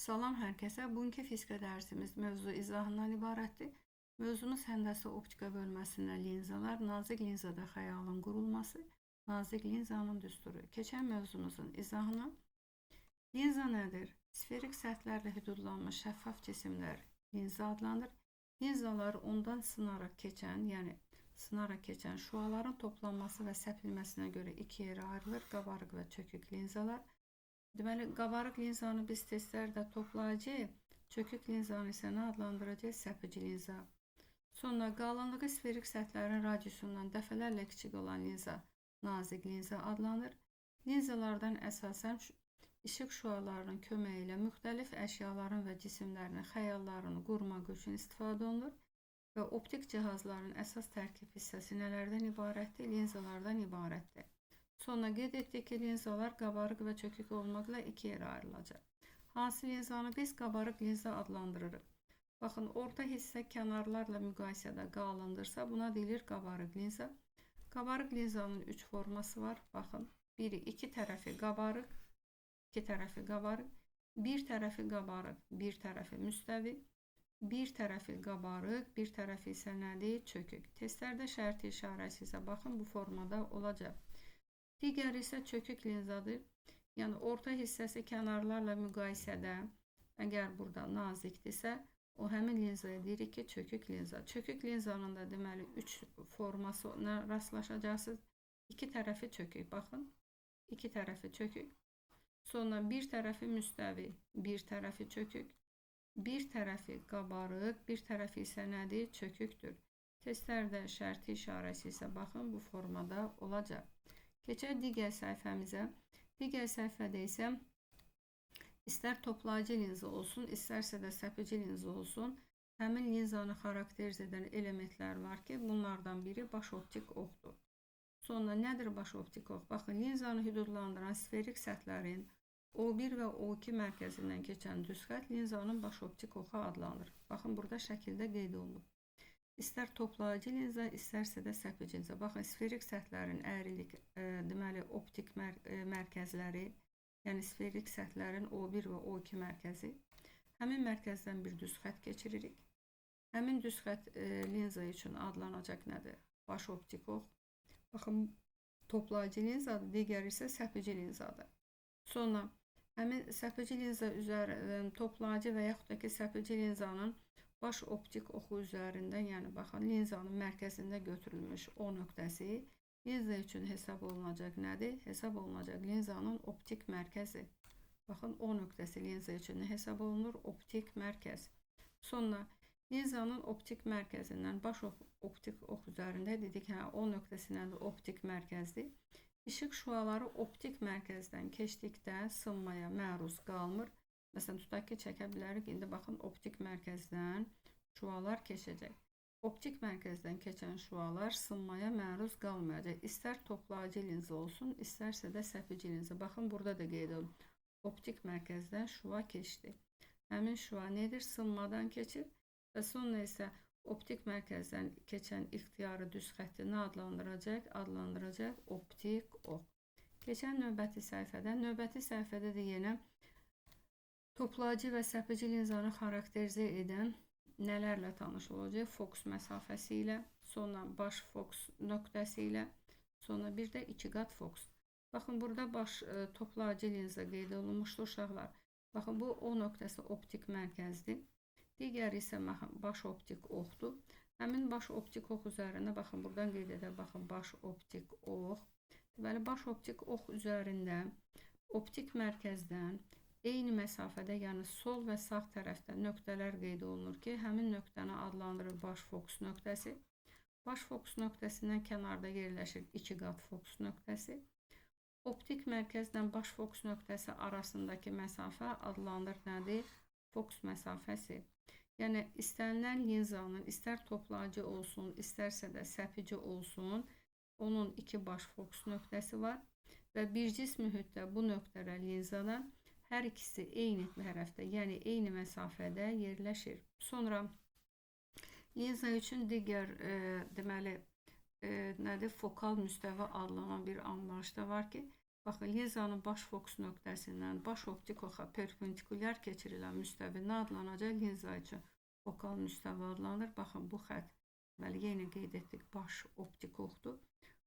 Salam hər kəsə. Bugünkü fizika dərsimiz mövzu izahından ibarətdir. Mövzumuz həndəsə optika bölməsində linzalar, nazik linzada xəyalın qurulması, nazik linzanın düsturu. Keçən mövzumuzun izahına. Linza nədir? Sferik səthlərlə hüdudlanmış şəffaf cisimlər linza adlanır. Linzalar ondan sınaraq keçən şüaların toplanması və səpilməsinə görə iki yerə ayrılır. Qabarıq və çökük linzalar. Deməli, qabarıq linzanı biz testlərdə toplayıcı, çökük linzanı isə nə adlandıracağıq? Səpici linza. Sonra qalınlığı sferik səthlərin radiusundan dəfələrlə kiçik olan linza nazik linza adlanır. Linzalardan əsasən işıq şüalarının köməyi ilə müxtəlif əşyaların və cisimlərin xəyallarını qurmaq üçün istifadə olunur və optik cihazların əsas tərkib hissəsi nələrdən ibarətdir? Linzalardan ibarətdir. Sonra qeyd etdik ki, linzalar qabarıq və çökük olmaqla iki yerə ayrılacaq. Hansı linzanı biz qabarıq linza adlandırırıq? Baxın, orta hissə kənarlarla müqayisədə qalındırsa, buna deyilir qabarıq linza. Qabarıq linzanın üç forması var. Baxın, biri iki tərəfi qabarıq, bir tərəfi qabarıq, bir tərəfi müstəvi, bir tərəfi qabarıq, bir tərəfi isə nədir? Çökük. Testlərdə şərti işarəsi isə baxın bu formada olacaq. Digər isə çökük linzadır. Yəni orta hissəsi kənarlarla müqayisədə əgər burada nazikdirsə, o həmin linzaya deyirik ki, çökük linza. Çökük linzanın da deməli 3 formasına rastlaşacaqsınız. İki tərəfi çökük. Baxın, iki tərəfi çökük. Sonra bir tərəfi müstəvi, bir tərəfi çökük, bir tərəfi qabarıq, bir tərəfi isə nədir? Çöküktür. Testlərdə şərti işarəsi isə baxın bu formada olacaq. Keçək digər səhifəmizə. Digər səhifədə isə istər toplayıcı linza olsun, istərsə də səpici linza olsun, həmin linzanı xarakteriz edən elementlər var ki, bunlardan biri baş optik oxdur. Sonra nədir baş optik ox? Baxın, linzanı hüdudlandıran sferik səthlərin O1 və O2 mərkəzindən keçən düz xətt linzanın baş optik oxu adlanır. Baxın, burada şəkildə qeyd olunub. İstər toplayıcı linza, istərsə də səpici linza. Baxın, sferik səthlərin əyrilik, deməli, optik mərkəzləri, yəni sferik səthlərin O1 və O2 mərkəzi. Həmin mərkəzdən bir düz xətt keçiririk. Həmin düz xətt linza üçün adlanacaq nədir? Baş optik ox. Baxın, toplayıcı linzadır, digər isə səpici linzadır. Sonra, həmin səpici linza üzərində toplayıcı və yaxud da ki, səpici linzanın baş optik oxu üzərindən, yəni baxın, linzanın mərkəzində götürülmüş O nöqtəsi linza üçün hesab olunacaq nədir? Hesab olunacaq linzanın optik mərkəzi. Baxın, O nöqtəsi linza üçün hesab olunur? Optik mərkəz. Sonra, linzanın optik mərkəzindən baş optik ox üzərində dedik, O nöqtəsi nədir? Optik mərkəzdir. İşıq şüaları optik mərkəzdən keçdikdə sınmaya məruz qalmır. Məsələn, tutaq ki, çəkə bilərik. İndi baxın, optik mərkəzdən şüalar keçəcək. Optik mərkəzdən keçən şüalar sınmaya məruz qalmayacaq. İstər toplayıcı linza olsun, istərsə də səpici linza. Baxın, burada da qeyd olun. Optik mərkəzdən şüa keçdi. Həmin şüa nedir? Sınmadan keçir və sonra isə optik mərkəzdən keçən ixtiyarı düz xətti nə adlandıracaq? Adlandıracaq optik ox. Keçən növbəti səhifədə də yenə toplayıcı və səpici linzanı xarakterizə edən nələrlə tanış olacaq? Fokus məsafəsi ilə, sonra baş fokus nöqtəsi ilə, sonra bir də iki qat fokus. Baxın, burada baş toplayıcı linza qeyd olunmuşdur uşaqlar. Baxın, bu O nöqtəsi optik mərkəzdir. Digər isə baş optik oxdur. Həmin baş optik ox üzərində, baxın, buradan qeyd edək, baxın, baş optik ox. Deməli, baş optik ox üzərində optik mərkəzdən eyni məsafədə, yəni sol və sağ tərəfdə nöqtələr qeyd olunur ki, həmin nöqtəni adlandırır baş fokus nöqtəsi. Baş fokus nöqtəsindən kənarda yerləşir iki qat fokus nöqtəsi. Optik mərkəzdən baş fokus nöqtəsi arasındakı məsafə adlanır nədir? Fokus məsafəsi. Yəni, istənilən linzanın istər toplayıcı olsun, istərsə də səpici olsun, onun iki baş fokus nöqtəsi var və birciz mühitdə bu nöqtələr linzada hər ikisi eyni tərəfdə, yəni eyni məsafədə yerləşir. Sonra linza üçün digər deməli nədir? Fokal müstəvi adlanan bir anlayış da var ki, Baxın, linzanın baş fokus nöqtəsindən baş optik oxa perpendikulyar keçirilən müstəvi nə adlanacaq? Linza üçün fokal müstəvi adlanır. Baxın, bu xətt, deməli, yenə qeyd etdik, baş optik oxdur.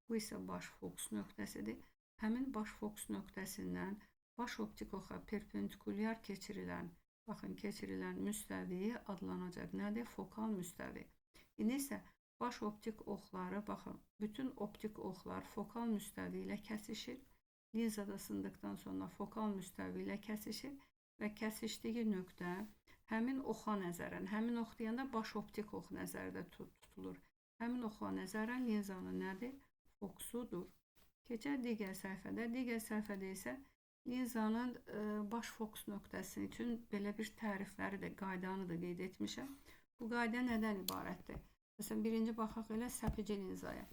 Bu isə baş fokus nöqtəsidir. Həmin baş fokus nöqtəsindən baş optik oxa perpendikulyar keçirilən, baxın, keçirilən müstəvi adlanacaq. Nədir? Fokal müstəvi. İndi isə baş optik oxları, baxın, bütün optik oxlar fokal müstəvi ilə kəsişir. Linzada sındıqdan sonra fokal müstəvi ilə kəsişir və kəsişdiyi nöqtə həmin oxa nəzərən, həmin ox deyəndə baş optik ox nəzərdə tutulur. Həmin oxa nəzərən linzanın nədir? Fokusudur. Keçək digər səhifədə. Digər səhifədə isə linzanın baş fokus nöqtəsi üçün belə bir tərifləri də, qaydanı da qeyd etmişəm. Bu qayda nədən ibarətdir? Məsələn, birinci baxaq elə səpici linzaya.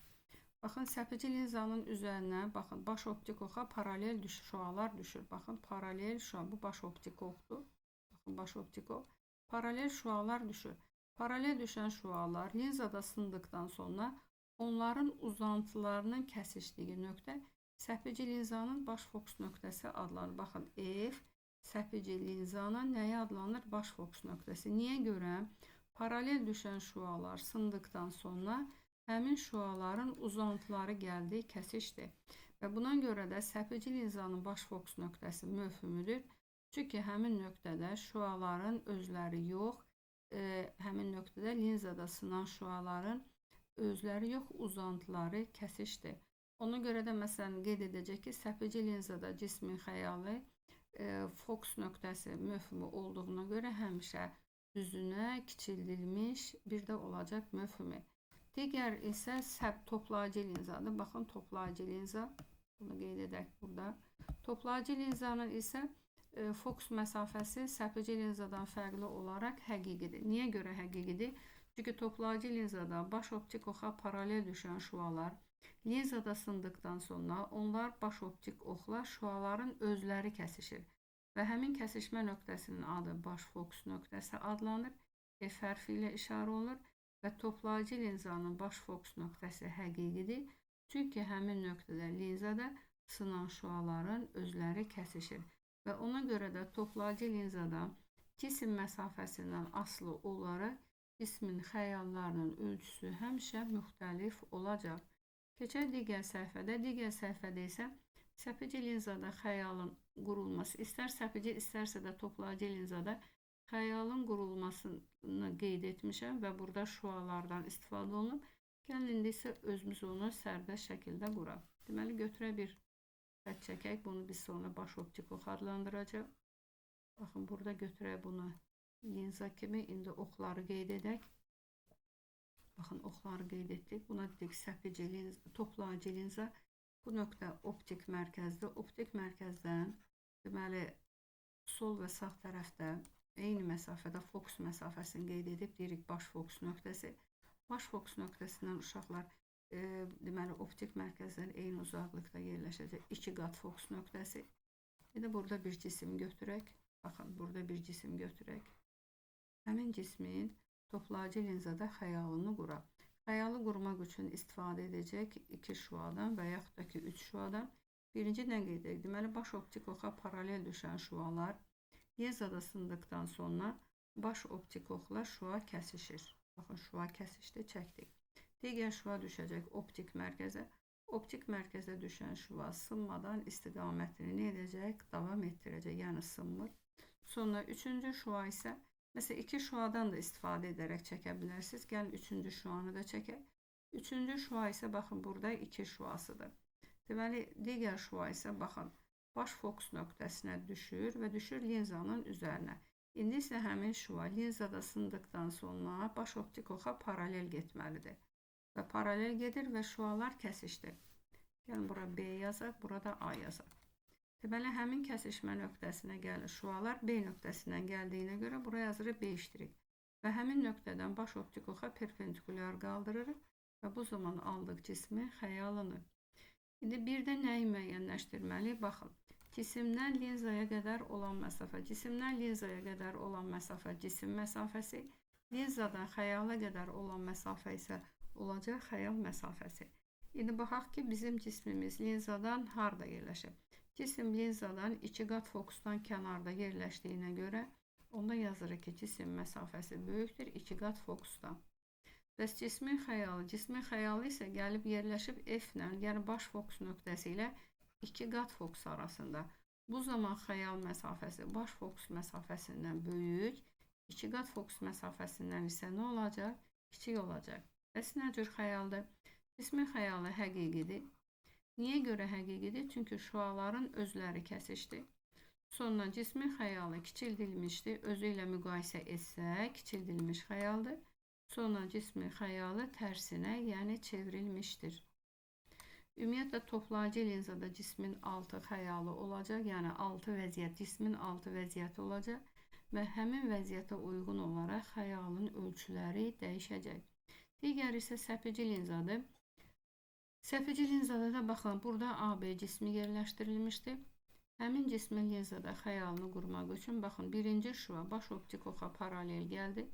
Baxın, səpici linzanın üzərinə, baxın, baş optik oxa paralel şüalar düşür. Baxın, paralel şua, bu baş optik oxdur. Baxın, baş optik ox. Paralel şualar düşür. Paralel düşən şualar linzada sındıqdan sonra onların uzantılarının kəsişdiyi nöqtə səpici linzanın baş fokus nöqtəsi adlanır. Baxın, F səpici linzanın nəyə adlanır? Baş fokus nöqtəsi. Niyə görə? Paralel düşən şualar sındıqdan sonra həmin şuaların uzantıları gəldi, kəsişdi. Və buna görə də səpici linzanın baş fokus nöqtəsi möhümüdür. Çünki həmin nöqtədə şuaların özləri yox, həmin nöqtədə linzada sınan şuaların özləri yox, uzantıları kəsişdi. Ona görə də məsələn qeyd edəcək ki, səpici linzada cismin xəyalı fokus nöqtəsi möhümü olduğuna görə həmişə düzünə kiçildilmiş bir də olacaq möhümü. Digər isə toplayıcı linzadır. Baxın, toplayıcı linza, bunu qeyd edək burada. Toplayıcı linzanın isə fokus məsafəsi səpici linzadan fərqli olaraq həqiqidir. Niyə görə həqiqidir? Çünki toplayıcı linzada baş optik oxa paralel düşən şualar linzada sındıqdan sonra onlar baş optik oxla şuaların özləri kəsişir. Və həmin kəsişmə nöqtəsinin adı baş fokus nöqtəsi adlanır. F hərfi ilə işarə olunur. Və toplayıcı linzanın baş fokus nöqtəsi həqiqidir. Çünki həmin nöqtədə linzada sınan şuaların özləri kəsişir. Və ona görə də toplayıcı linzada cisim məsafəsindən asılı olaraq cismin xəyallarının ölçüsü həmişə müxtəlif olacaq. Keçək digər səhifədə. Digər səhifədə isə səpici linzada xəyalın qurulması, istər səpici, istərsə də toplayıcı linzada xəyalın qurulmasını qeyd etmişəm və burada şualardan istifadə olunub. Gəlin indi isə özümüz onu sərbəst şəkildə quraq. Deməli, götürək bir xətt çəkək. Bunu biz sonra baş optik ox adlandıracaq. Baxın, burada götürək bunu linza kimi. İndi oxları qeyd edək. Baxın, oxları qeyd etdik. Buna dedik səpici linza, toplayıcı linza. Bu nöqtə optik mərkəzdir. Optik mərkəzdən, deməli, sol və sağ tərəfdə eyni məsafədə fokus məsafəsini qeyd edib deyirik baş fokus nöqtəsi. Baş fokus nöqtəsindən uşaqlar deməli optik mərkəzdən eyni uzaqlıqda yerləşəcək 2 qat fokus nöqtəsi. Bir də burada bir cisim götürək. Baxın, burada bir cisim götürək. Həmin cismin toplayıcı linzada xəyalını quraq. Xəyalı qurmaq üçün istifadə edəcək 2 şuadan və yaxud da ki 3 şuadan. Birinci nə qeyd edək? Deməli, baş optik oxa paralel düşən şualar linzada sındıqdan sonra baş optik oxla şua kəsişir. Baxın, şua kəsişdi, çəkdik. Digər şua düşəcək optik mərkəzə. Optik mərkəzə düşən şua sınmadan istiqamətini nə edəcək? Davam etdirəcək, yəni sınmır. Sonra üçüncü şua isə, məsələn 2 şuadan da istifadə edərək çəkə bilərsiniz. Gəlin üçüncü şuanı da çəkək. Üçüncü şua isə baxın, burada 2 şuasıdır. Deməli, digər şua isə baxın, baş fokus nöqtəsinə düşür və düşür linzanın üzərinə. İndi isə həmin şua linzada sındıqdan sonra baş optik oxa paralel getməlidir. Və paralel gedir və şualar kəsişdir. Gəlin, bura B yazaq, burada A yazaq. Deməli, həmin kəsişmə nöqtəsinə gəlir. Şualar B nöqtəsindən gəldiyinə görə buraya yazırıq B iştirik. Və həmin nöqtədən baş optik oxa perpendikulyar qaldırırıq və bu zaman aldıq cismin xəyalını. İndi bir də nəyi müəyyənləşdirməli? Baxın, cisimdən linzaya qədər olan məsafə, cisimdən linzaya qədər olan məsafə cisim məsafəsi, linzadan xəyala qədər olan məsafə isə olacaq xəyal məsafəsi. İndi baxaq ki, bizim cismimiz linzadan harda yerləşir? Cisim linzadan 2 qat fokusdan kənarda yerləşdiyinə görə onda yazırıq ki, cisim məsafəsi böyükdür 2 qat fokusdan. Bəs cismin xəyalı isə gəlib yerləşib F-lə, yəni baş fokus nöqtəsi ilə 2 qat fokus arasında. Bu zaman xəyal məsafəsi baş fokus məsafəsindən böyük, 2 qat fokus məsafəsindən isə nə olacaq? Kiçik olacaq. Bəs nə cür xəyaldır? Cismin xəyalı həqiqidir. Niyə görə həqiqidir? Çünki şüaların özləri kəsişdir. Sonra cismin xəyalı kiçildilmişdir. Özü ilə müqayisə etsək, kiçildilmiş xəyaldır. Sonra cismin xəyalı tərsinə, yəni çevrilmişdir. Ümumiyyətlə, toplayıcı linzada cismin altı xəyalı olacaq, yəni altı vəziyyət, cismin altı vəziyyəti olacaq və həmin vəziyyətə uyğun olaraq xəyalın ölçüləri dəyişəcək. Digər isə səpici linzadır. Səpici linzada da baxın, burada AB cismi yerləşdirilmişdir. Həmin cismin linzada xəyalını qurmaq üçün baxın, birinci şüa baş optik oxa paralel gəldi.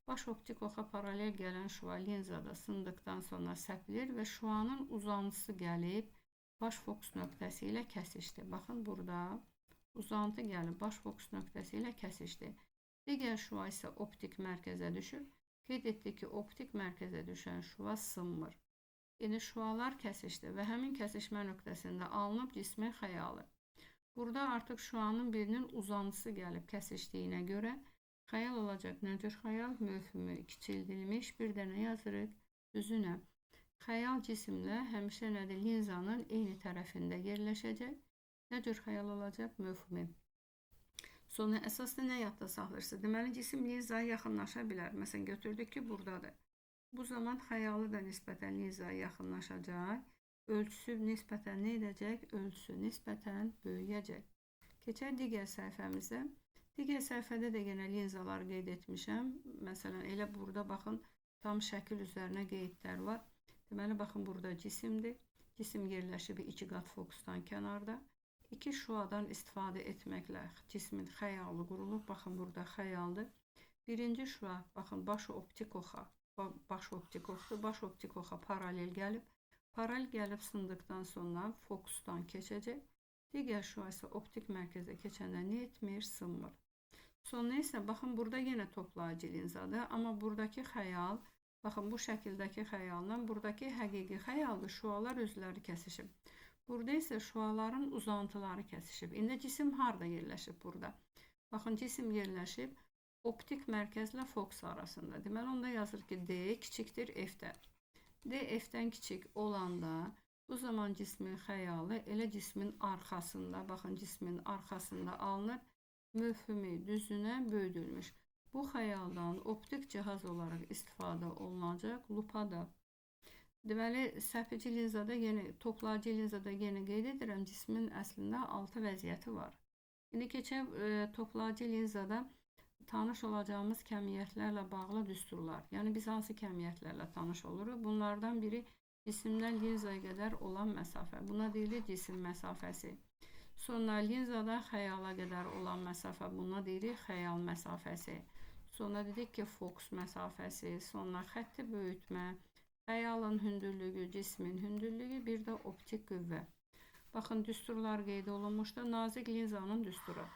Baş optik oxa paralel gələn şüa linzada sındıqdan sonra səpilir və şüanın uzantısı gəlib baş fokus nöqtəsi ilə kəsişdi. Baxın, burada uzantı gəlib baş fokus nöqtəsi ilə kəsişdi. Digər şüa isə optik mərkəzə düşür. Qeyd etdik ki, optik mərkəzə düşən şüa sınmır. Yəni şüalar kəsişdi və həmin kəsişmə nöqtəsində alınıb cismin xəyalı. Burada artıq şüanın birinin uzantısı gəlib kəsişdiyinə görə xəyal olacaq. Nə cür xəyal? Möfhümü kiçildilmiş, bir dənə yazırıq düzünə. Xəyal cisimlə həmişə nədir? Linzanın eyni tərəfində yerləşəcək. Nə cür xəyal olacaq? Möfhümü. Sonra əsasda nə yadda saxlayırsınız? Deməli, cisim linzaya yaxınlaşa bilər. Məsələn, götürdük ki, buradadır. Bu zaman xəyalı da nisbətən linzaya yaxınlaşacaq. Ölçüsü nisbətən nə edəcək? Ölçüsü nisbətən böyüyəcək. Keçək digər səhifəmizə. Digər səhifədə də yenə linzalar qeyd etmişəm. Məsələn, elə burada baxın, tam şəkil üzərinə qeydlər var. Deməli, baxın, burada cisimdir. Cisim yerləşib 2 qat fokusdan kənarda. 2 şüadan istifadə etməklə cismin xəyalı qurulub. Baxın, burada xəyaldır. Birinci şüa, baxın, baş optik oxa. Baş optik oxdur. Baş optik oxa paralel gəlib. Paralel gəlib sındıqdan sonra fokusdan keçəcək. Digər şüa isə optik mərkəzə keçəndə nə etmir? Sınmır. Sonra isə baxın, burada yenə toplayıcı linzadır. Amma buradakı xəyal, baxın, bu şəkildəki xəyalla buradakı həqiqi xəyaldır. Şüalar özləri kəsişib. Burada isə şüaların uzantıları kəsişib. İndi cisim harada yerləşib burada? Baxın, cisim yerləşib optik mərkəzlə fokus arasında. Deməli, onda yazır ki, D kiçikdir F-dən. D F-dən kiçik olanda bu zaman cismin xəyalı elə cismin arxasında, baxın, cismin arxasında alınır. Möfhümü düzünə böyüdülmüş. Bu xəyaldan optik cihaz olaraq istifadə olunacaq. Lupada. Deməli, səpici linzada yeni, toplayıcı linzada yeni qeyd edirəm, cismin əslində 6 vəziyyəti var. İndi keçək toplayıcı linzada tanış olacağımız kəmiyyətlərlə bağlı düsturlar. Yəni biz hansı kəmiyyətlərlə tanış oluruq? Bunlardan biri cisimdən linzaya qədər olan məsafə. Buna deyilir cisim məsafəsi. Sonra linzadan xəyala qədər olan məsafə, buna deyirik xəyal məsafəsi. Sonra dedik ki, fokus məsafəsi, sonra xətti böyütmə, xəyalın hündürlüyü, cismin hündürlüyü, bir də optik qüvvə. Baxın, düsturlar qeyd olunmuşdur. Nazik linzanın düsturu.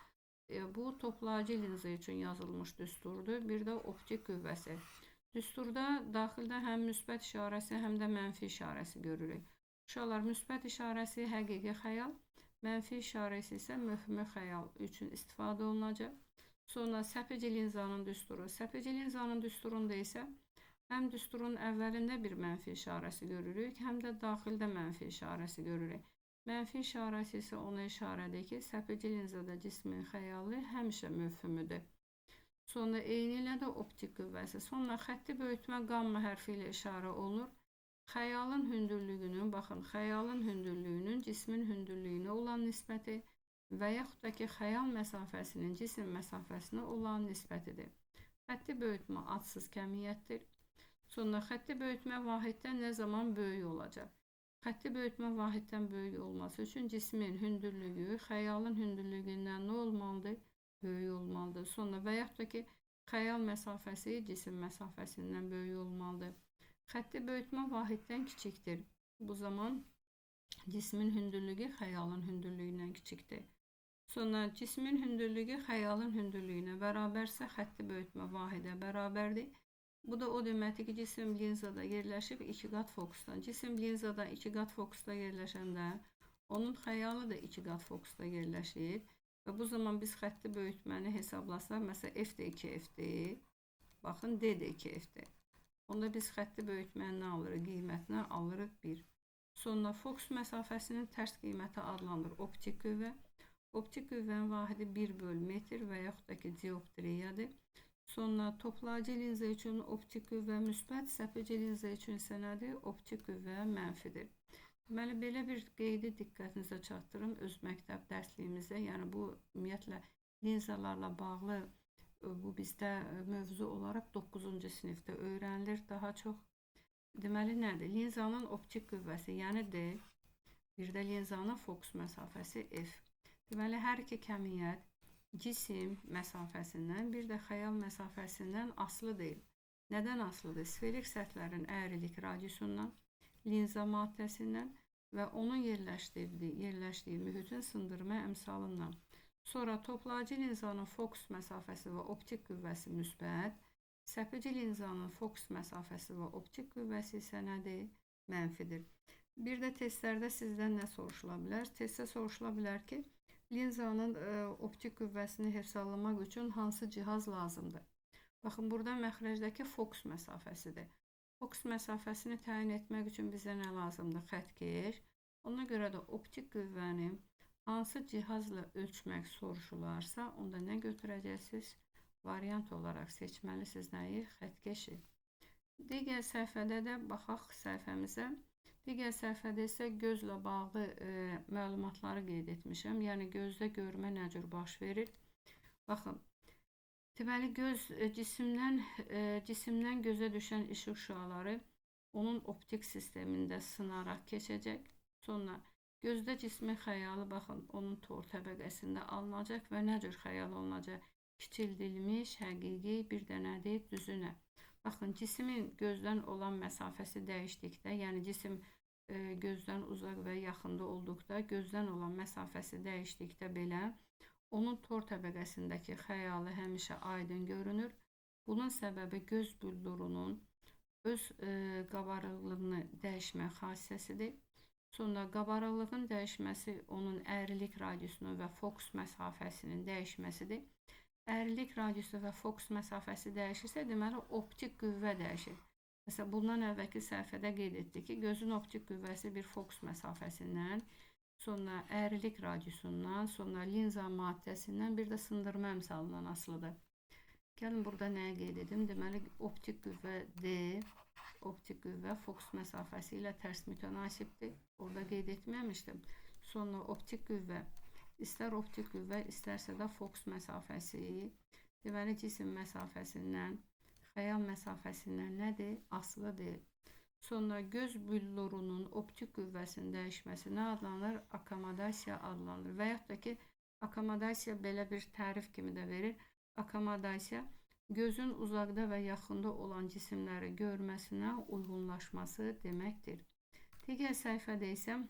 Bu toplayıcı linza üçün yazılmış düsturdur. Bir də optik qüvvəsi. Düsturda daxildə həm müsbət işarəsi, həm də mənfi işarəsi görürük. Uşaqlar, müsbət işarəsi həqiqi xəyal, mənfi işarəsi isə möhümü xəyal üçün istifadə olunacaq. Sonra səpici linzanın düsturu. Səpici linzanın düsturunda isə həm düsturun əvvəlində bir mənfi işarəsi görürük, həm də daxildə mənfi işarəsi görürük. Mənfi işarəsi isə ona işarədir ki, səpici linzada cismin xəyalı həmişə möhümüdür. Sonra eyni ilə də optik qüvvəsi. Sonra xətti böyütmə qamma hərfi ilə işarə olunur. Xəyalın hündürlüyünün, baxın, xəyalın hündürlüyünün cismin hündürlüyünə olan nisbəti və yaxud da ki, xəyal məsafəsinin cisim məsafəsinə olan nisbətidir. Xətti böyütmə adsız kəmiyyətdir. Sonra xətti böyütmə vahiddən nə zaman böyük olacaq? Xətti böyütmə vahiddən böyük olması üçün cismin hündürlüyü xəyalın hündürlüyündən nə olmalıdır? Böyük olmalıdır. Sonra və yaxud da ki, xəyal məsafəsi cisim məsafəsindən böyük olmalıdır. Xətti böyütmə vahiddən kiçikdir. Bu zaman Cismin hündürlüyü xəyalın hündürlüyündən kiçikdir. Sonra cismin hündürlüyü xəyalın hündürlüyünə bərabərsə xətti böyütmə vahidə bərabərdir. Bu da o deməkdir ki, cisim linzada yerləşib 2 qat fokusdan. Cisim linzada 2 qat fokusda yerləşəndə onun xəyalı da 2 qat fokusda yerləşir. Və bu zaman biz xətti böyütməni hesablasaq, məsələn f də 2f-dir. Baxın, d də 2f-dir. Onda biz xətti böyütmənin nə alırıq? Qiymətini alırıq 1. Sonra fokus məsafəsinin tərs qiyməti adlanır optik qüvvə. Optik qüvvənin vahidi 1/metr və yaxud da ki, dioptriyadır. Sonra toplayıcı linza üçün optik qüvvə müsbət, səpəci linza üçün isə nədir? Optik qüvvə mənfidir. Deməli, belə bir qeydi diqqətinizə çatdırım öz məktəb dərsliyimizdə. Yəni, bu ümumiyyətlə linzalarla bağlı bu bizdə mövzu olaraq 9-cu sinifdə öyrənilir daha çox. Deməli, nədir? Linzanın optik qüvvəsi, yəni D, bir də linzanın fokus məsafəsi F. Deməli, hər iki kəmiyyət cisim məsafəsindən, bir də xəyal məsafəsindən asılı deyil. Nədən asılıdır? Sferik səthlərin əyrilik radiusundan, linza maddəsindən və onun yerləşdiyi mühitin sındırma əmsalından. Sonra toplayıcı linzanın fokus məsafəsi və optik qüvvəsi müsbət, səpəci linzanın fokus məsafəsi və optik qüvvəsi isə nədir? Mənfidir. Bir də testlərdə sizdən nə soruşula bilər? Testdə soruşula bilər ki, linzanın optik qüvvəsini hesablamaq üçün hansı cihaz lazımdır? Baxın, burada məxrəcdəki fokus məsafəsidir. Fokus məsafəsini təyin etmək üçün bizə nə lazımdır? Xəttkeş. Ona görə də optik qüvvəni hansı cihazla ölçmək soruşularsa, onda nə götürəcəksiniz? Variant olaraq seçməlisiniz nəyi? Xəttkeşi. Digər səhifədə də baxaq səhifəmizə. Digər səhifədə isə gözlə bağlı məlumatları qeyd etmişəm. Yəni, gözdə görmə nə cür baş verir? Baxın, deməli, göz cisimdən gözə düşən işıq şüaları onun optik sistemində sınaraq keçəcək. Sonra gözdə cismin xəyalı, baxın, onun tor təbəqəsində alınacaq və nə cür xəyal olunacaq? Kiçildilmiş, həqiqi, bir də nədir? Düzünə. Baxın, cismin gözdən olan məsafəsi dəyişdikdə, yəni cisim gözdən uzaq və yaxında olduqda, gözdən olan məsafəsi dəyişdikdə belə, onun tor təbəqəsindəki xəyalı həmişə aydın görünür. Bunun səbəbi göz büllurunun öz qabarıqlığını dəyişmə xassəsidir. Sonra qabarıqlığın dəyişməsi onun əyrilik radiusunu və fokus məsafəsinin dəyişməsidir. Əyrilik radiusu və fokus məsafəsi dəyişirsə, deməli, optik qüvvə dəyişir. Məsələn, bundan əvvəlki səhifədə qeyd etdik ki, gözün optik qüvvəsi bir fokus məsafəsindən, sonra əyrilik radiusundan, sonra linza maddəsindən, bir də sındırma əmsalından asılıdır. Gəlin, burada nəyə qeyd edim? Deməli, optik qüvvə D, optik qüvvə fokus məsafəsi ilə tərs mütənasibdir. Orada qeyd etməmişdim. Sonra optik qüvvə, istər optik qüvvə, istərsə də fokus məsafəsi, deməli, cisim məsafəsindən, xəyal məsafəsindən nədir? Asılı deyil. Sonra göz büllurunun optik qüvvəsinin dəyişməsi nə adlanır? Akomodasiya adlanır. Və yaxud da ki, akomodasiya belə bir tərif kimi də verir. Akomodasiya gözün uzaqda və yaxında olan cisimləri görməsinə uyğunlaşması deməkdir. Digər səhifədə isə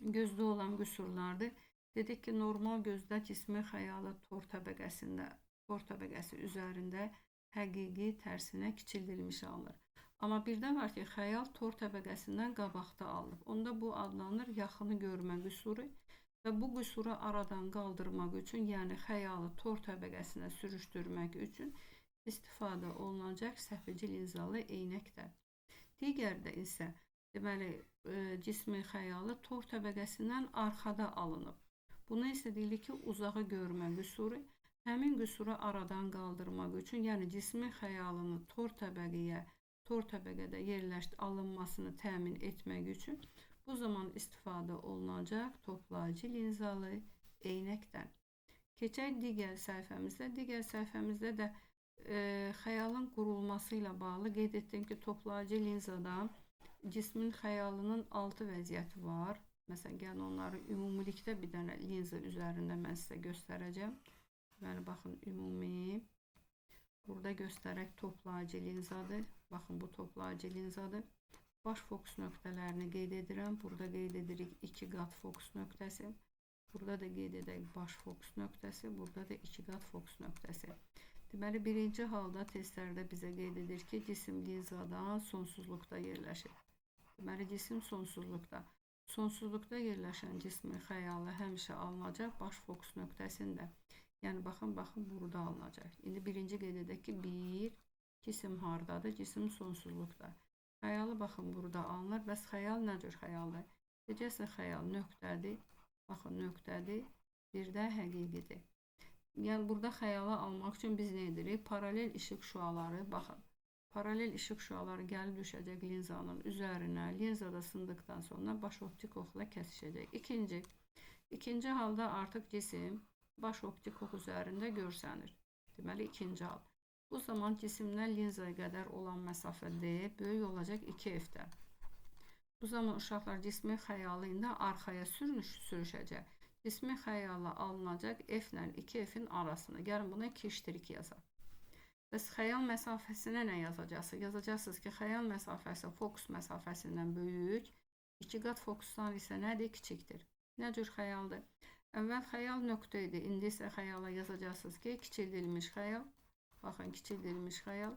gözdə olan qüsurlardır. Dedik ki, normal gözdə cismin xəyalı tor təbəqəsi üzərində həqiqi tərsinə kiçildilmiş alınır. Amma bir də var ki, xəyal tor təbəqəsindən qabaqda alınıb. Onda bu adlanır yaxını görmə qüsuru və bu qüsuru aradan qaldırmaq üçün, yəni xəyalı tor təbəqəsinə sürüşdürmək üçün istifadə olunacaq səpəci linzalı eynəkdir. Digərdə isə, deməli, cismin xəyalı tor təbəqəsindən arxada alınıb. Buna isə deyilir ki, uzağı görmə qüsuru. Həmin qüsuru aradan qaldırmaq üçün, yəni cismin xəyalını tor təbəqədə alınmasını təmin etmək üçün bu zaman istifadə olunacaq toplayıcı linzalı eynəkdən. Keçək digər səhifəmizdə. Digər səhifəmizdə də xəyalın qurulması ilə bağlı qeyd etdim ki, toplayıcı linzada cismin xəyalının 6 vəziyyəti var. Məsələn, gəlin onları ümumilikdə bir dənə linza üzərində mən sizə göstərəcəm. Yəni, baxın, ümumi. Burada göstərək toplayıcı linzadır. Baxın, bu toplayıcı linzadır. Baş fokus nöqtələrini qeyd edirəm. Burada qeyd edirik 2 qat fokus nöqtəsi. Burada da qeyd edək baş fokus nöqtəsi. Burada da 2 qat fokus nöqtəsi. Deməli, birinci halda testlərdə bizə qeyd edir ki, cisim linzadan sonsuzluqda yerləşir. Deməli, cisim sonsuzluqda. Sonsuzluqda yerləşən cismin xəyalı həmişə alınacaq baş fokus nöqtəsində. Yəni, baxın, burada alınacaq. İndi birinci qeyd edək ki, 1, cisim hardadır? Cisim sonsuzluqda. Xəyalı baxın burada alınır. Bəs xəyal nə cür xəyaldır? Necəsə xəyal nöqtədir. Baxın nöqtədir. Bir də həqiqidir. Yəni burada xəyalı almaq üçün biz nə edirik? Paralel işıq şüaları, baxın. Paralel işıq şüaları gəlib düşəcək linzanın üzərinə. Linzada sındıqdan sonra baş optik oxla kəsişəcək. İkinci halda artıq cisim baş optik ox üzərində görsənir. Deməli, ikinci hal. Bu zaman cisimdən linzaya qədər olan məsafə D böyük olacaq 2F-dən. Bu zaman uşaqlar cismin xəyalı indi arxaya sürüşəcək. Cismin xəyalı alınacaq F ilə 2F-in arasında. Gəlin buna 2/2 yazaq. Bəs xəyal məsafəsinə nə yazacaqsınız? Yazacaqsınız ki, xəyal məsafəsi fokus məsafəsindən böyük, 2 qat fokusdan isə nədir? Kiçikdir. Nə cür xəyaldır? Əvvəl xəyal nöqtə idi. İndi isə xəyala yazacaqsınız ki, kiçildilmiş xəyal. Baxın, kiçildilmiş xəyal.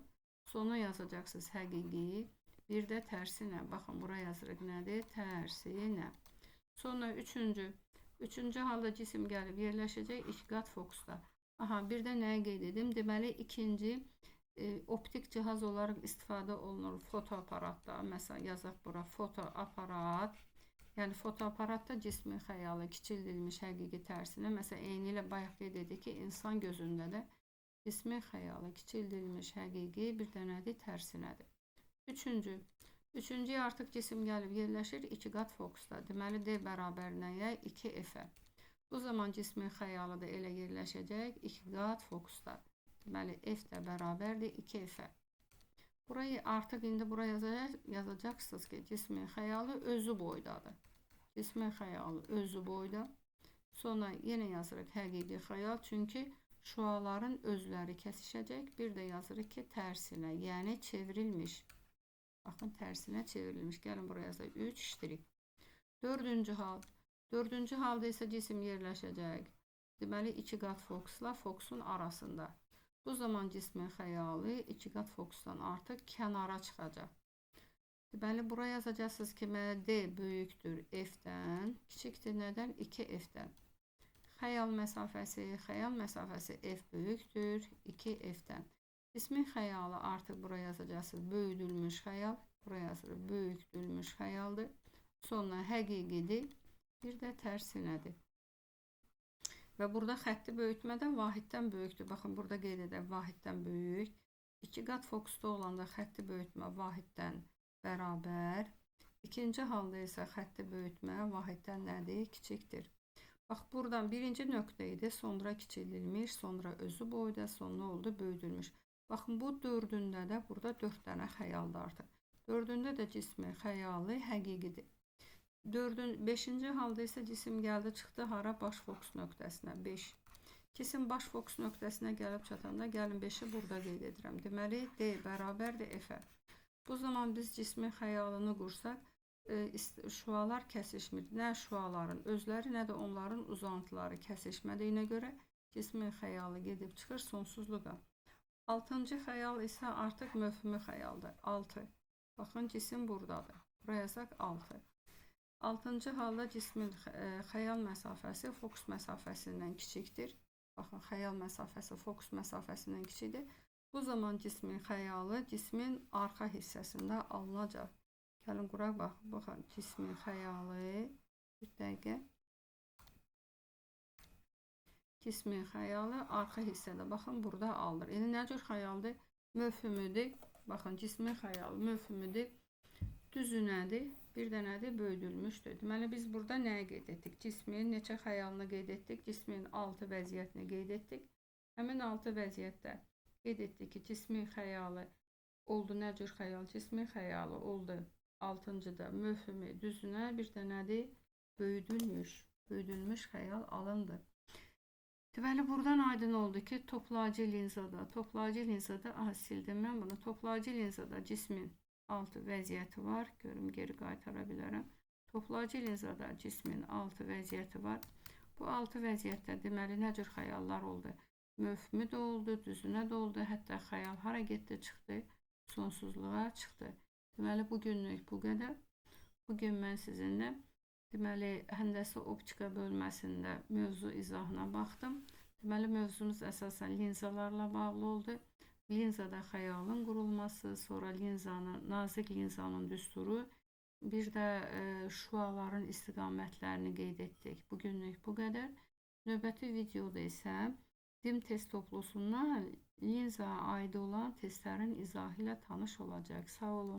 Sonu yazacaqsınız həqiqi. Bir də tərsinə. Baxın, buraya yazırıq nədir? Tərsinə. Sonra üçüncü halda cisim gəlib yerləşəcək 2 qat fokusda. Aha, bir də nəyə qeyd edim? Deməli, ikinci optik cihaz olaraq istifadə olunur fotoaparatda. Məsələn, yazaq bura fotoaparat. Yəni, fotoaparatda cismin xəyalı kiçildilmiş həqiqi tərsinə. Məsələn, eyni ilə bayaq qeyd edik ki, insan gözündə də cismin xəyalı kiçildilmiş həqiqi bir dənədir, tərsinədir. Üçüncü artıq cisim gəlib yerləşir 2 qat fokusda. Deməli, D bərabər nəyə? 2F-ə. Bu zaman cismin xəyalı da elə yerləşəcək 2 qat fokusda. Deməli, F də bərabərdir 2F-ə. Burayı artıq indi buraya yazacaqsınız ki, cismin xəyalı özü boydadır. Cismin xəyalı özü boyda. Sonra yenə yazırıq həqiqi xəyal, çünki şüaların özləri kəsişəcək. Bir də yazırıq ki, tərsinə, yəni çevrilmiş. Baxın, tərsinə çevrilmiş. Gəlin buraya yazaq 3 Dördüncü hal. Dördüncü halda isə cisim yerləşəcək. Deməli, 2 qat fokusla fokusun arasında. Bu zaman cismin xəyalı 2 qat fokusdan artıq kənara çıxacaq. Deməli, buraya yazacaqsınız ki, D böyükdür F-dən, kiçikdir nədən? 2F-dən. Xəyal məsafəsi F böyükdür 2F-dən. Cismin xəyalı artıq buraya yazacaqsınız böyüdülmüş xəyal. Buraya yazırıq böyüdülmüş xəyaldır. Sonra həqiqidir. Bir də tərsinədir. Və burada xətti böyütmə də vahiddən böyükdür. Baxın, burada qeyd edək vahiddən böyük. 2 qat fokusda olanda xətti böyütmə vahiddən bərabər. İkinci halda isə xətti böyütmə vahiddən nədir? Kiçikdir. Bax, buradan birinci nöqtə idi, sonra kiçildilmiş, sonra özü boyda, sonra oldu böyüdülmüş. Baxın, bu dördündə də burada 4 dənə xəyaldır artıq. Dördündə də cismin xəyalı həqiqidir. Beşinci halda isə cisim gəldi, çıxdı hara? Baş fokus nöqtəsinə. 5. Cisim baş fokus nöqtəsinə gəlib çatanda, gəlin 5-i burada qeyd edirəm. Deməli, D bərabərdir F-ə. Bu zaman biz cismin xəyalını qursaq, şüalar kəsişmir. Nə şüaların özləri, nə də onların uzantıları kəsişmədiyinə görə cismin xəyalı gedib çıxır sonsuzluğa. 6-cı xəyal isə artıq möfhümü xəyaldır. 6. Baxın, cisim buradadır. Buraya yazaq 6. 6-cı halda cismin xəyal məsafəsi fokus məsafəsindən kiçikdir. Baxın, xəyal məsafəsi fokus məsafəsindən kiçikdir. Bu zaman cismin xəyalı cismin arxa hissəsində alınacaq. Gəlin quraq, baxın, cismin xəyalı, bir dəqiqə. Cismin xəyalı arxa hissədə, baxın, burada alınır. Yəni, nə cür xəyaldır? Möfhümüdür. Baxın, cismin xəyalı möfhümüdür. Düzü nədir? Bir də nədir? Böyüdülmüşdür. Deməli, biz burada nəyə qeyd etdik? Cismin neçə xəyalını qeyd etdik? Cismin 6 vəziyyətini qeyd etdik. Həmin 6 vəziyyətdə qeyd etdik ki, cismin xəyalı oldu. Nə cür xəyal? Cismin xəyalı oldu. 6-cıda möfhümü düzünə, bir də nədir? Böyüdülmüş xəyal alındı. Deməli, buradan aydın oldu ki, toplayıcı linzada, sildim mən bunu, toplayıcı linzada cismin altı vəziyyəti var. Görüm geri qaytara bilərəm. Toplayıcı linzada cismin altı vəziyyəti var. Bu altı vəziyyətdə deməli nə cür xəyallar oldu? Möfmü də oldu, düzünə də oldu, hətta xəyal hara getdi, çıxdı, sonsuzluğa çıxdı. Deməli bu günlük bu qədər. Bugün mən sizinlə deməli həndəsə optika bölməsində mövzu izahına baxdım. Deməli mövzumuz əsasən linzalarla bağlı oldu. Linzada xəyalın qurulması, sonra nazik linzanın düsturu, bir də şüaların istiqamətlərini qeyd etdik. Bugünlük bu qədər. Növbəti videoda isə dim test toplusundan linzaya aid olan testlərin izahı ilə tanış olacaq. Sağ olun.